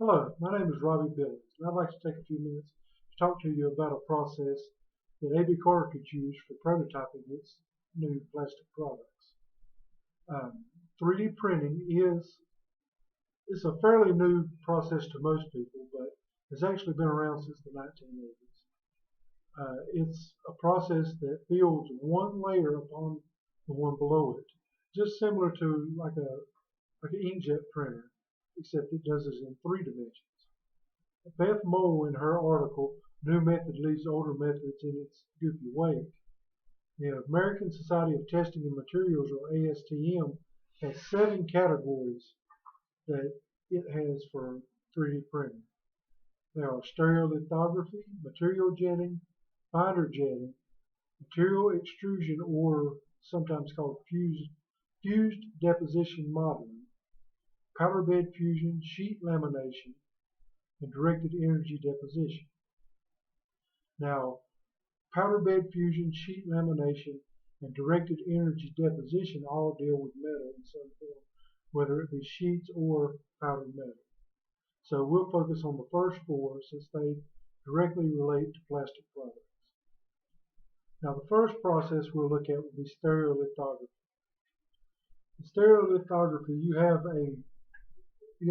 Hello, my name is Robbie Billings, and I'd like to take a few minutes to talk to you about a process that A.B. Carter could use for prototyping its new plastic products. 3D printing is a fairly new process to most people, but has actually been around since the 1980s. It's a process that builds one layer upon the one below it, just similar to like an inkjet printer, except it does this in 3 dimensions. Beth Moe, in her article, New Method Leaves Older Methods in Its Goofy Wake, the American Society of Testing and Materials, or ASTM, has 7 categories that it has for 3D printing. They are stereolithography, material jetting, binder jetting, material extrusion, or sometimes called fused deposition modeling, powder bed fusion, sheet lamination, and directed energy deposition. Now, powder bed fusion, sheet lamination, and directed energy deposition all deal with metal in some form, whether it be sheets or powdered metal. So we'll focus on the first 4 since they directly relate to plastic products. Now, the first process we'll look at will be stereolithography. In stereolithography, you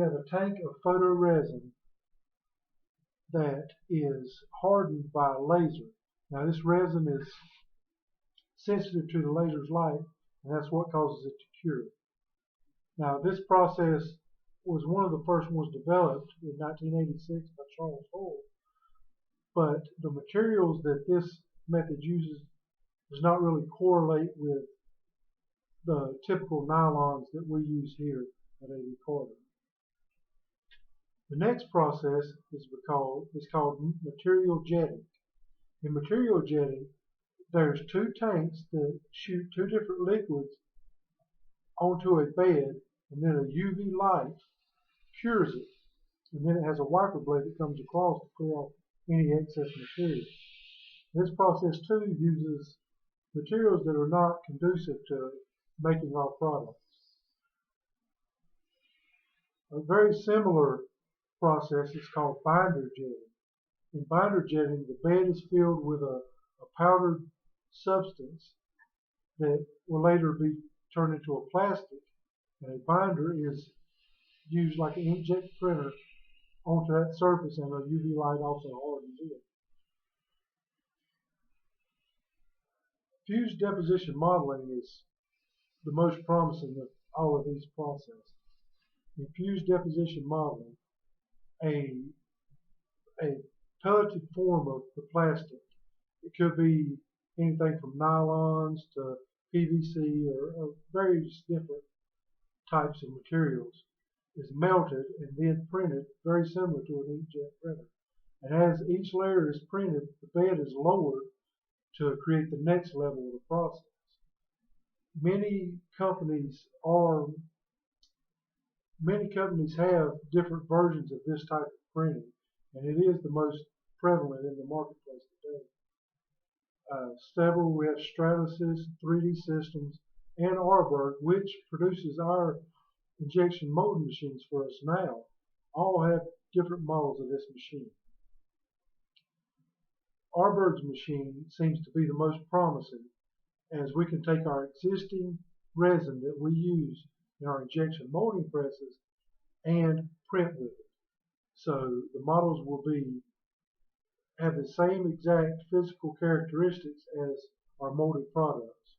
have a tank of photoresin that is hardened by a laser. Now, this resin is sensitive to the laser's light, and that's what causes it to cure. Now, this process was one of the first ones developed in 1986 by Charles Hull, but the materials that this method uses does not really correlate with the typical nylons that we use here at A.B. Carter. The next process is called material jetting. In material jetting, there's 2 tanks that shoot 2 different liquids onto a bed, and then a UV light cures it. And then it has a wiper blade that comes across to clear off any excess material. This process too uses materials that are not conducive to making our products. A very similar process is called binder jetting. In binder jetting, the bed is filled with a powdered substance that will later be turned into a plastic, and a binder is used like an inkjet printer onto that surface, and a UV light also hardens it. Fused deposition modeling is the most promising of all of these processes. In fused deposition modeling, a pelleted form of the plastic, it could be anything from nylons to PVC or various different types of materials, is melted and then printed very similar to an inkjet printer. And as each layer is printed, the bed is lowered to create the next level of the process. Many companies have different versions of this type of printing, and it is the most prevalent in the marketplace today. We have Stratasys, 3D Systems, and Arborg, which produces our injection molding machines for us now, all have different models of this machine. Arborg's machine seems to be the most promising, as we can take our existing resin that we use in our injection molding presses and print with it. So the models will have the same exact physical characteristics as our molded products.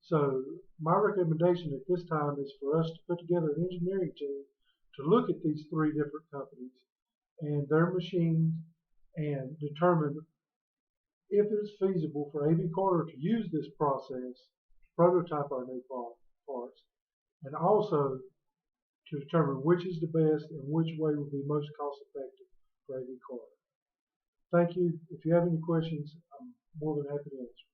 So my recommendation at this time is for us to put together an engineering team to look at these 3 different companies and their machines and determine if it's feasible for A.B. Carter to use this process to prototype our new parts, and also to determine which is the best and which way will be most cost effective for A.B. Carter. Thank you. If you have any questions, I'm more than happy to answer.